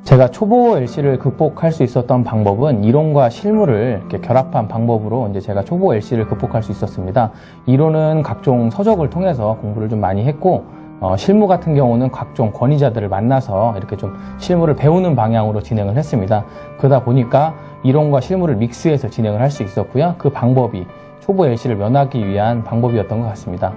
제가 초보 LC를 극복할 수 있었던 방법은 이론과 실무를 이렇게 결합한 방법으로 이제 제가 초보 LC를 극복할 수 있었습니다. 이론은 각종 서적을 통해서 공부를 좀 많이 했고, 실무 같은 경우는 각종 권위자들을 만나서 이렇게 좀 실무를 배우는 방향으로 진행을 했습니다. 그러다 보니까 이론과 실무를 믹스해서 진행을 할 수 있었고요. 그 방법이 초보 LC를 면하기 위한 방법이었던 것 같습니다.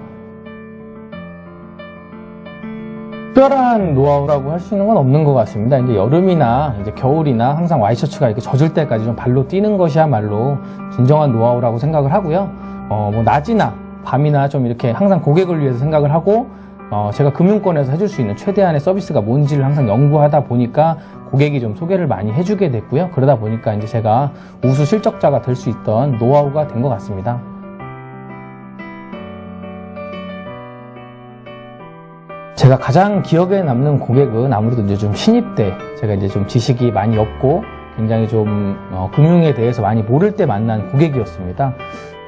특별한 노하우라고 할 수 있는 건 없는 것 같습니다. 이제 여름이나 이제 겨울이나 항상 와이셔츠가 이렇게 젖을 때까지 좀 발로 뛰는 것이야말로 진정한 노하우라고 생각을 하고요. 뭐 낮이나 밤이나 좀 이렇게 항상 고객을 위해서 생각을 하고, 제가 금융권에서 해줄 수 있는 최대한의 서비스가 뭔지를 항상 연구하다 보니까 고객이 좀 소개를 많이 해주게 됐고요. 그러다 보니까 이제 제가 우수 실적자가 될 수 있던 노하우가 된 것 같습니다. 제가 가장 기억에 남는 고객은 아무래도 이제 좀 신입 때, 제가 이제 좀 지식이 많이 없고 굉장히 좀 금융에 대해서 많이 모를 때 만난 고객이었습니다.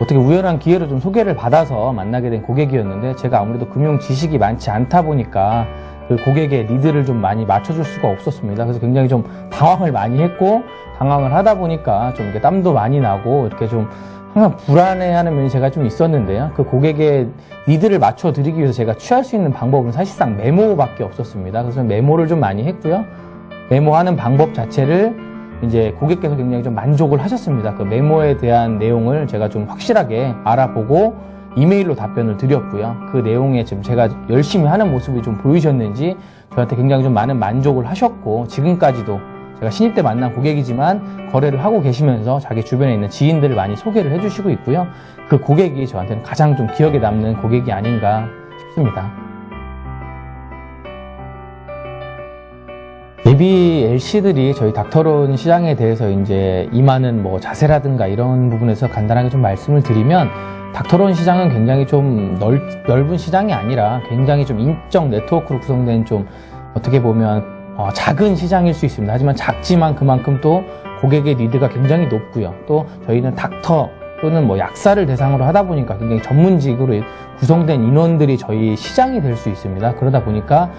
어떻게 우연한 기회로 좀 소개를 받아서 만나게 된 고객이었는데, 제가 아무래도 금융 지식이 많지 않다 보니까 그 고객의 니드를 좀 많이 맞춰줄 수가 없었습니다. 그래서 굉장히 좀 당황을 많이 했고, 당황을 하다 보니까 좀 이렇게 땀도 많이 나고 이렇게 좀 항상 불안해하는 면이 제가 좀 있었는데요. 그 고객의 니드를 맞춰드리기 위해서 제가 취할 수 있는 방법은 사실상 메모밖에 없었습니다. 그래서 메모를 좀 많이 했고요. 메모하는 방법 자체를 이제 고객께서 굉장히 좀 만족을 하셨습니다. 그 메모에 대한 내용을 제가 좀 확실하게 알아보고 이메일로 답변을 드렸고요. 그 내용에 지금 제가 열심히 하는 모습이 좀 보이셨는지 저한테 굉장히 좀 많은 만족을 하셨고, 지금까지도 제가 신입 때 만난 고객이지만 거래를 하고 계시면서 자기 주변에 있는 지인들을 많이 소개를 해주시고 있고요. 그 고객이 저한테는 가장 좀 기억에 남는 고객이 아닌가 싶습니다. 예비 LC들이 저희 닥터론 시장에 대해서 이제 임하는 뭐 자세라든가 이런 부분에서 간단하게 좀 말씀을 드리면, 닥터론 시장은 굉장히 좀 넓은 시장이 아니라 굉장히 좀 인적 네트워크로 구성된 좀 어떻게 보면 작은 시장일 수 있습니다. 하지만 작지만 그만큼 또 고객의 니드가 굉장히 높고요. 또 저희는 닥터 또는 뭐 약사를 대상으로 하다 보니까 굉장히 전문직으로 구성된 인원들이 저희 시장이 될 수 있습니다. 그러다 보니까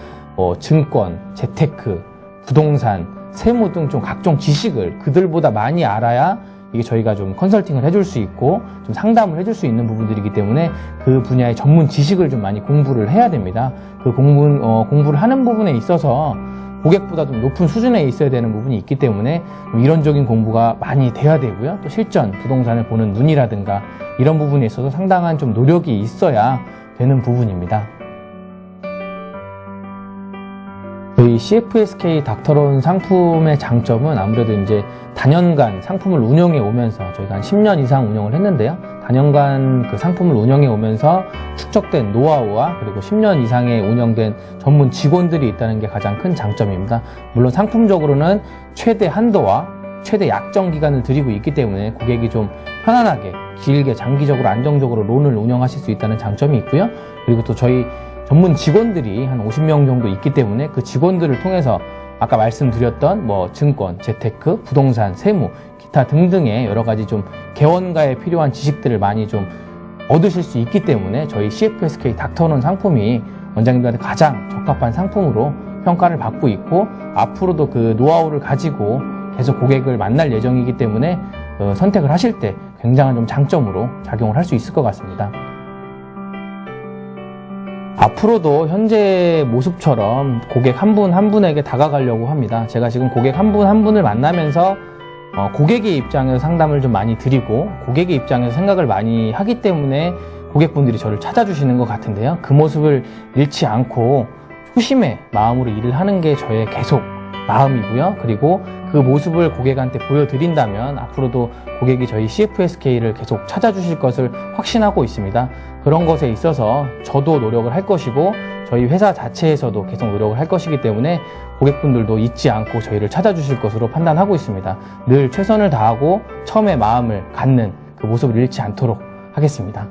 증권, 재테크, 부동산, 세무 등 좀 각종 지식을 그들보다 많이 알아야 이게 저희가 좀 컨설팅을 해줄 수 있고 좀 상담을 해줄 수 있는 부분들이기 때문에 그 분야의 전문 지식을 좀 많이 공부를 해야 됩니다. 그 공부를 하는 부분에 있어서 고객보다 좀 높은 수준에 있어야 되는 부분이 있기 때문에 좀 이론적인 공부가 많이 돼야 되고요. 또 실전, 부동산을 보는 눈이라든가 이런 부분에 있어서 상당한 좀 노력이 있어야 되는 부분입니다. 저희 CFSK 닥터론 상품의 장점은 아무래도 이제 단연간 상품을 운영해 오면서 저희가 한 10년 이상 운영을 했는데요. 단연간 그 상품을 운영해 오면서 축적된 노하우와 그리고 10년 이상의 운영된 전문 직원들이 있다는 게 가장 큰 장점입니다. 물론 상품적으로는 최대 한도와 최대 약정 기간을 드리고 있기 때문에 고객이 좀 편안하게 길게 장기적으로 안정적으로 론을 운영하실 수 있다는 장점이 있고요. 그리고 또 저희 전문 직원들이 한 50명 정도 있기 때문에 그 직원들을 통해서 아까 말씀드렸던 뭐 증권, 재테크, 부동산, 세무, 기타 등등의 여러 가지 좀 개원가에 필요한 지식들을 많이 좀 얻으실 수 있기 때문에 저희 CFSK 닥터론 상품이 원장님들한테 가장 적합한 상품으로 평가를 받고 있고, 앞으로도 그 노하우를 가지고 계속 고객을 만날 예정이기 때문에 선택을 하실 때 굉장한 좀 장점으로 작용을 할 수 있을 것 같습니다. 앞으로도 현재 모습처럼 고객 한 분 한 분에게 다가가려고 합니다. 제가 지금 고객 한 분 한 분을 만나면서 고객의 입장에서 상담을 좀 많이 드리고 고객의 입장에서 생각을 많이 하기 때문에 고객분들이 저를 찾아주시는 것 같은데요. 그 모습을 잃지 않고 초심의 마음으로 일을 하는 게 저의 계속 마음이고요. 그리고 그 모습을 고객한테 보여드린다면 앞으로도 고객이 저희 CFSK를 계속 찾아주실 것을 확신하고 있습니다. 그런 것에 있어서 저도 노력을 할 것이고 저희 회사 자체에서도 계속 노력을 할 것이기 때문에 고객분들도 잊지 않고 저희를 찾아주실 것으로 판단하고 있습니다. 늘 최선을 다하고 처음의 마음을 갖는 그 모습을 잃지 않도록 하겠습니다.